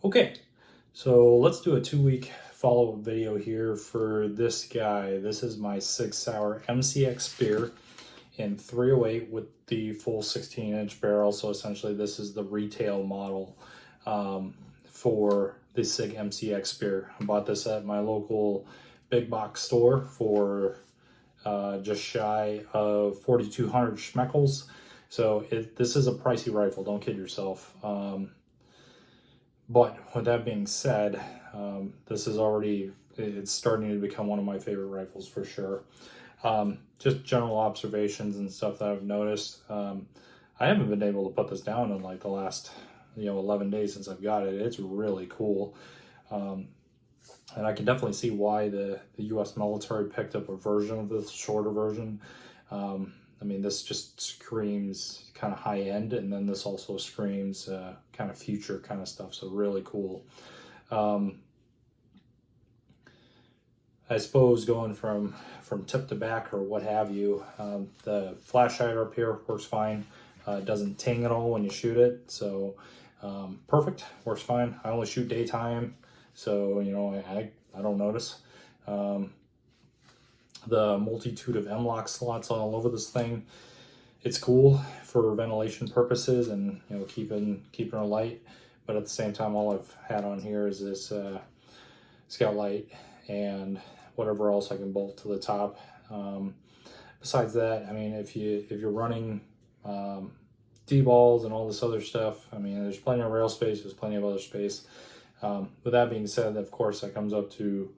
Okay, so let's do a 2-week follow-up video here for this guy. This is my 6-hour MCX Spear in 308 with the full 16-inch barrel. So essentially this is the retail model for the SIG MCX Spear. I bought this at my local big box store for just shy of 4,200 schmeckles. So this is a pricey rifle, don't kid yourself. But with that being said, this is it's starting to become one of my favorite rifles for sure. Just general observations and stuff that I've noticed. I haven't been able to put this down in like the last 11 days since I've got it. It's really cool. And I can definitely see why the US military picked up a version of this, shorter version. I mean, this just screams kind of high end, and then this also screams kind of future kind of stuff. So really cool. I suppose going from tip to back or what have you, the flash hider up here works fine. It doesn't ting at all when you shoot it, so perfect, works fine. I only shoot daytime, so I don't notice. The multitude of M-lock slots all over this thing, it's cool for ventilation purposes and keeping it light. But at the same time, all I've had on here is this scout light and whatever else I can bolt to the top. Besides that, I mean, if you're running D-balls and all this other stuff, I mean, there's plenty of rail space, there's plenty of other space. With that being said, of course, that comes up to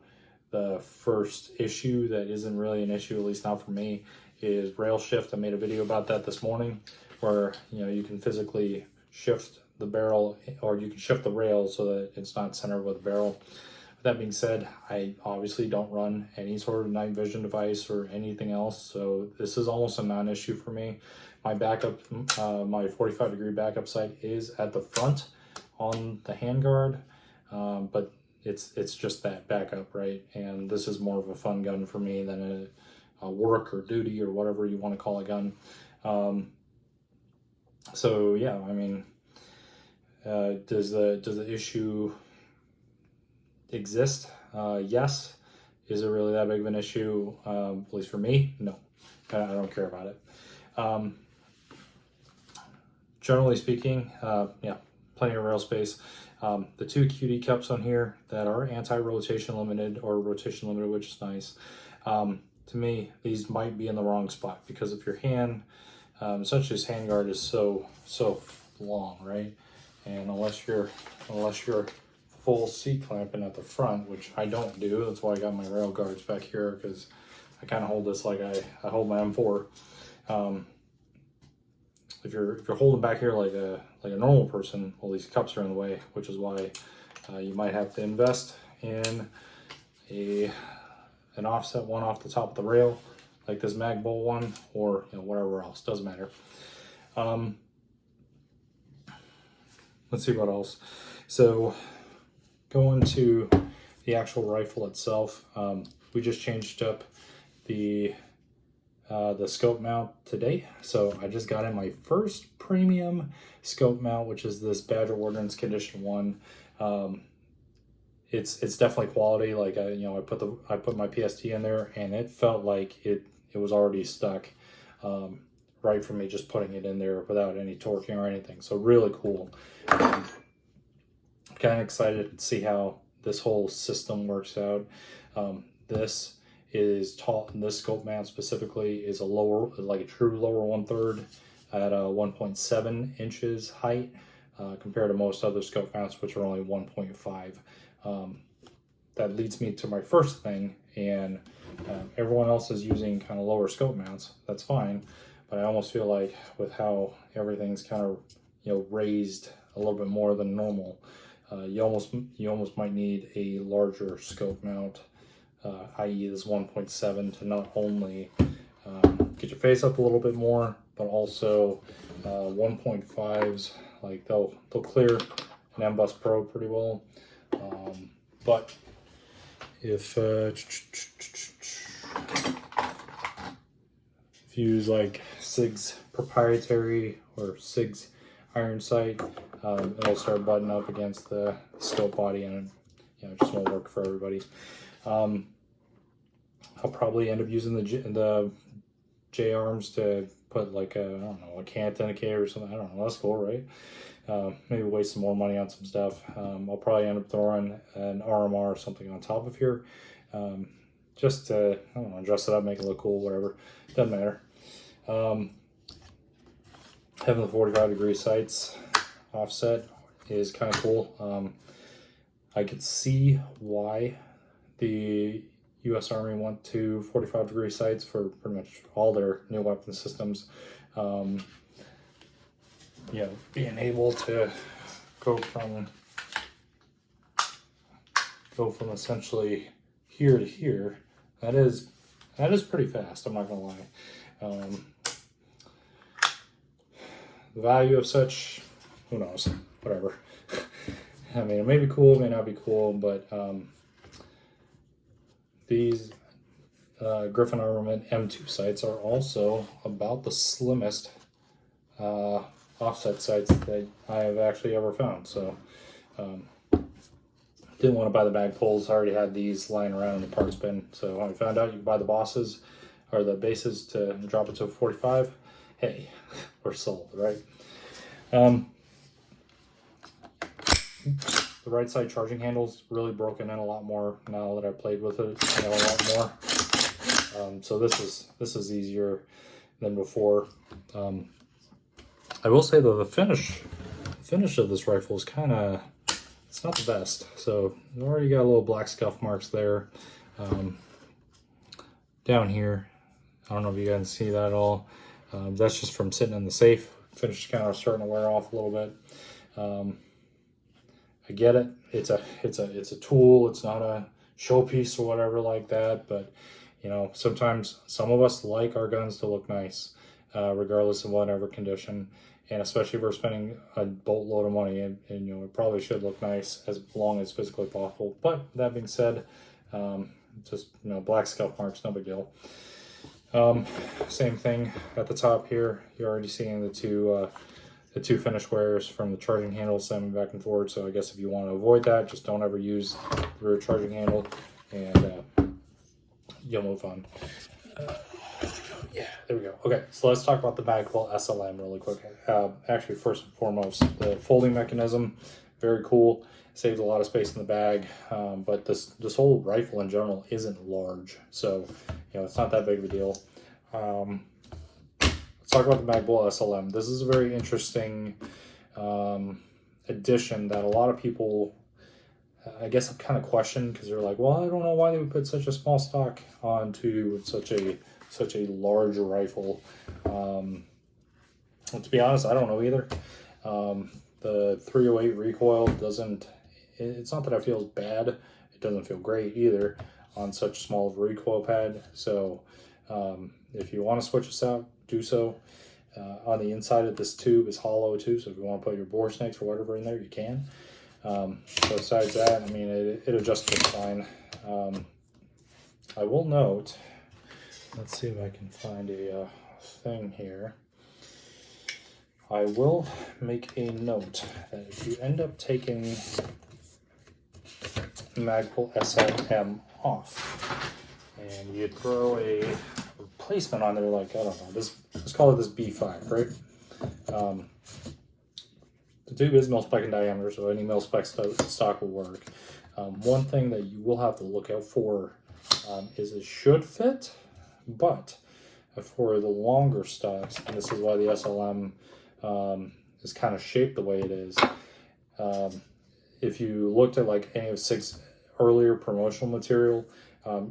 the first issue that isn't really an issue, at least not for me, is rail shift. I made a video about that this morning, where you can physically shift the barrel, or you can shift the rail so that it's not centered with the barrel. With that being said, I obviously don't run any sort of night vision device or anything else, so this is almost a non-issue for me. My backup, my 45-degree backup sight is at the front on the Handguard, but it's just that backup, right? And this is more of a fun gun for me than a work or duty or whatever you want to call a gun. So yeah, I mean, does the issue exist? Yes. Is it really that big of an issue? At least for me, no. I don't care about it. Generally speaking, yeah, plenty of rail space. The two QD cups on here that are anti-rotation limited or rotation limited, which is nice. To me, these might be in the wrong spot because if your hand, essentially this handguard is so long, right? And unless you're full seat clamping at the front, which I don't do, that's why I got my rail guards back here, because I kind of hold this like I hold my M4. If you're holding back here like a normal person, well, these cups are in the way, which is why you might have to invest in an offset one off the top of the rail, like this mag bowl one, or whatever else, doesn't matter. Let's see what else. So going to the actual rifle itself, we just changed up the scope mount today. So I just got in my first premium scope mount, which is this Badger Ordnance Condition 1. It's definitely quality. Like I put my PST in there, and it felt like it was already stuck right from me just putting it in there without any torquing or anything. So really cool. I'm kind of excited to see how this whole system works out. This is tall, and this scope mount specifically is a lower, like a true lower 1/3 at 1.7 inches height, compared to most other scope mounts, which are only 1.5. That leads me to my first thing, and everyone else is using kind of lower scope mounts. That's fine, but I almost feel like with how everything's kind of raised a little bit more than normal, you almost might need a larger scope mount, i.e. this 1.7, to not only get your face up a little bit more, but also 1.5s, like they'll clear an M-Bus Pro pretty well. But if you use like SIG's proprietary or SIG's iron sight, it'll start butting up against the scope body, and it just won't work for everybody. I'll probably end up using the J arms to put like I don't know, a cant indicator or something. I don't know. That's cool, right? Maybe waste some more money on some stuff. I'll probably end up throwing an RMR or something on top of here, just to, I don't know, dress it up, make it look cool, whatever. Doesn't matter. Having the 45-degree sights offset is kind of cool. I could see why the U.S. Army went to 45-degree sights for pretty much all their new weapon systems. Being able to go from essentially here to here, that is pretty fast. I'm not gonna lie. The value of such, who knows? Whatever. I mean, it may be cool, it may not be cool, but these Griffin Armament M2 sights are also about the slimmest offset sights that I have actually ever found. So didn't want to buy the mag pulls. I already had these lying around in the parts bin. So when I found out you could buy the bosses or the bases to drop it to a 45, hey, we're sold, right? The right side charging handle's really broken in a lot more now that I played with it, a lot more. So this is easier than before. I will say though, the finish of this rifle is it's not the best. So you already got a little black scuff marks there. Down here, I don't know if you guys can see that at all. That's just from sitting in the safe. Finish is kind of starting to wear off a little bit. I get it. It's a tool. It's not a showpiece or whatever like that. But sometimes some of us like our guns to look nice, regardless of whatever condition. And especially if we're spending a boatload of money, and it probably should look nice as long as physically possible. But that being said, just black scuff marks, no big deal. Same thing at the top here. You're already seeing the two finish wears from the charging handle slamming back and forward. So I guess if you want to avoid that, just don't ever use the rear charging handle, and you'll move on. Yeah, there we go. Okay, so let's talk about the Magpul SLM really quick. Actually, first and foremost, the folding mechanism, very cool. Saves a lot of space in the bag, but this whole rifle in general isn't large, so it's not that big of a deal. Let's talk about the Magpul SLM. This is a very interesting addition that a lot of people, I guess, have kind of questioned, because they're like, well, I don't know why they would put such a small stock onto such a large rifle. Well, to be honest, I don't know either. The 308 recoil it's not that I feel bad, it doesn't feel great either on such small of a recoil pad. So if you want to switch this out, do so. On the inside of this tube is hollow too, so if you want to put your bore snakes or whatever in there, you can. Besides that, I mean, it adjusts just fine. I will note, let's see if I can find a thing here. I will make a note that if you end up taking Magpul SLM off and you throw a replacement on there, like, I don't know, let's call it this B5, right? The tube is mil-spec in diameter, so any mil-spec stock will work. One thing that you will have to look out for is it should fit, but for the longer stocks, and this is why the SLM is kind of shaped the way it is. If you looked at like any of SIG's earlier promotional material,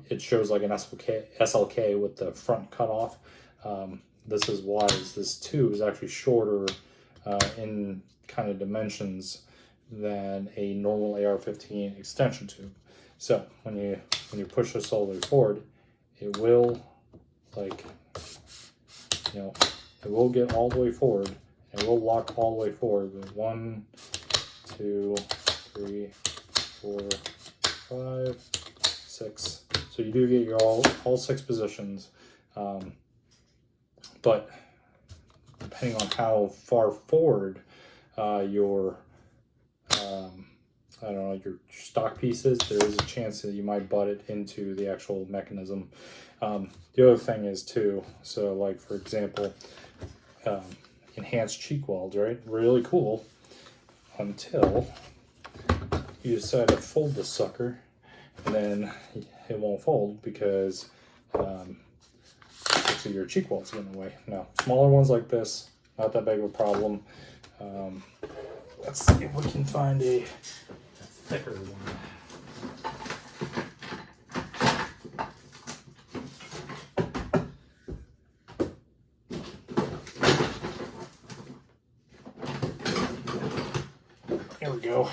it shows like an SLK with the front cut off. This is why this tube is actually shorter in kind of dimensions than a normal AR-15 extension tube. So when you push this all the way forward, it will it will get all the way forward, and it will lock all the way forward with 1, 2, 3, 4, 5, 6. So you do get your all 6 positions, but depending on how far forward your I don't know, your stock pieces, there is a chance that you might butt it into the actual mechanism. The other thing is too, so like for example, enhanced cheek welds, right? Really cool until you decide to fold this sucker, and then it won't fold because actually your cheek welds get in the way. Now, smaller ones like this, not that big of a problem. Let's see if we can find a thicker one. There we go.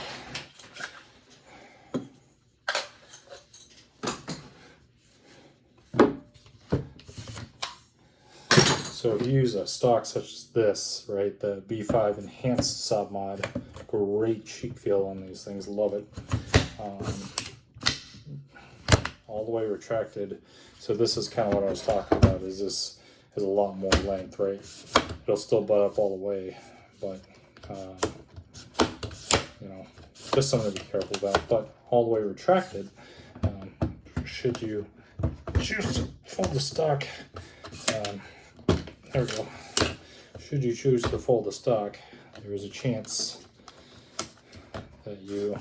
So if you use a stock such as this, right, the B5 Enhanced Sub Mod, great cheek feel on these things, love it. All the way retracted. So this is kind of what I was talking about, is this has a lot more length, right? It'll still butt up all the way, but you know, just something to be careful about. But all the way retracted, should you choose to fold the stock, there we go. Should you choose to fold the stock, there is a chance that you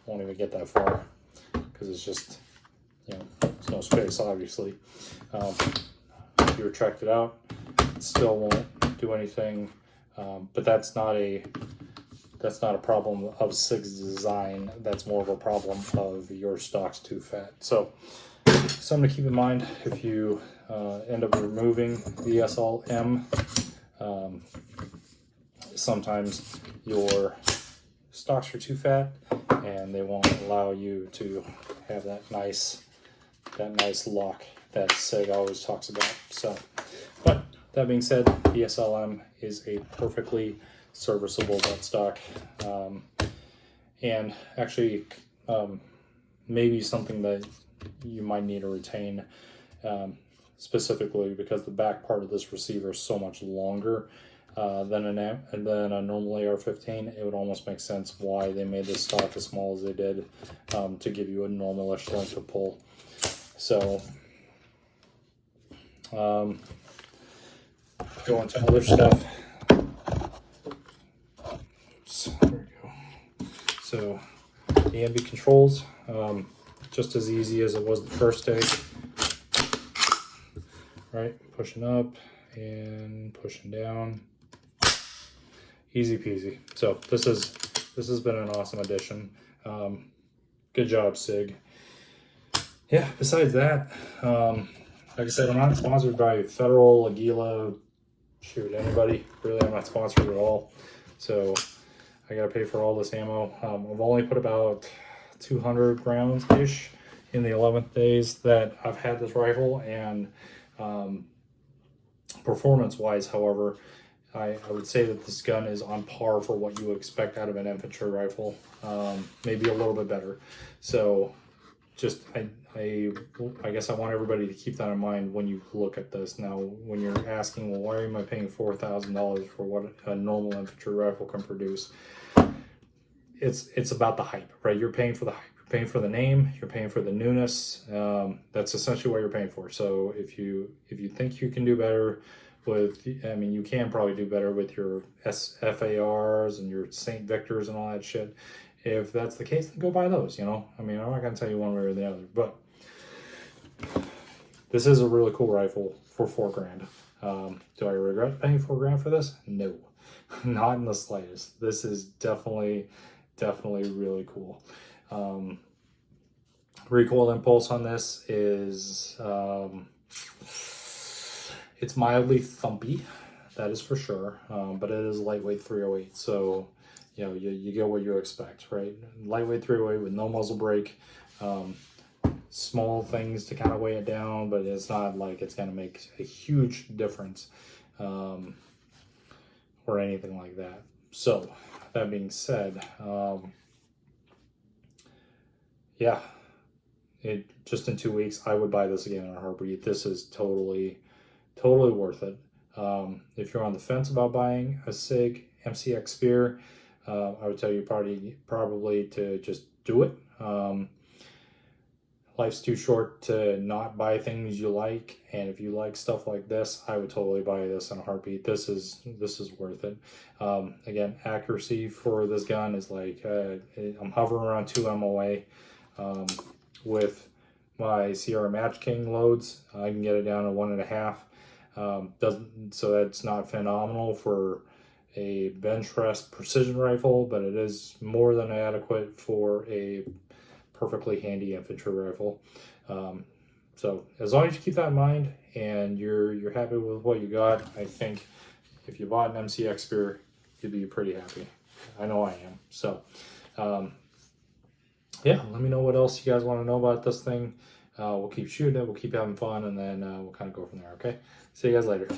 won't even get that far because it's just, you know, there's no space, obviously. If you retract it out, it still won't do anything, but that's not a problem of SIG's design. That's more of a problem of your stock's too fat. So something to keep in mind if you end up removing the SLM. Sometimes your stocks are too fat and they won't allow you to have that nice lock that SIG always talks about. So, but that being said, the SLM is a perfectly serviceable buttstock, and actually maybe something that you might need to retain, specifically because the back part of this receiver is so much longer than a normal AR-15. It would almost make sense why they made this stock as small as they did, to give you a normal-ish length of pull. So go into other stuff. Oops, there we go. So the ambi controls, just as easy as it was the first day. Right, pushing up and pushing down, easy peasy. So this has been an awesome addition. Good job, SIG. Yeah, besides that, like I said, I'm not sponsored by Federal, Aguila, shoot, anybody. Really, I'm not sponsored at all. So I gotta pay for all this ammo. I've only put about 200 rounds-ish in the 11th days that I've had this rifle, and performance-wise, however, I would say that this gun is on par for what you would expect out of an infantry rifle, maybe a little bit better. So just I guess I want everybody to keep that in mind when you look at this. Now, when you're asking, well, why am I paying $4,000 for what a normal infantry rifle can produce? It's about the hype, right? You're paying for the hype. You're paying for the name. You're paying for the newness. That's essentially what you're paying for. So if you think you can do better with, I mean, you can probably do better with your FARs and your St. Victors and all that shit. If that's the case, then go buy those, you know? I mean, I'm not going to tell you one way or the other, but this is a really cool rifle for $4,000. Do I regret paying $4,000 for this? No, not in the slightest. This is definitely really cool. Recoil impulse on this is, it's mildly thumpy, that is for sure, but it is lightweight 308, so you know, you get what you expect, right? Lightweight 308 with no muzzle brake, small things to kind of weigh it down, but it's not like it's going to make a huge difference, or anything like that. So that being said, yeah, just in 2 weeks, I would buy this again in a heartbeat. This is totally worth it. If you're on the fence about buying a SIG MCX Spear, I would tell you probably to just do it. Life's too short to not buy things you like, and if you like stuff like this, I would totally buy this in a heartbeat. This is worth it. Again, accuracy for this gun is like I'm hovering around 2 MOA. With my CR Match King loads, I can get it down to 1.5. So that's not phenomenal for a bench rest precision rifle, but it is more than adequate for a perfectly handy infantry rifle. So as long as you keep that in mind and you're happy with what you got, I think if you bought an MCX Spear, you'd be pretty happy. I know I am. So yeah, let me know what else you guys want to know about this thing. We'll keep shooting it, we'll keep having fun, and then we'll kind of go from there, okay? See you guys later.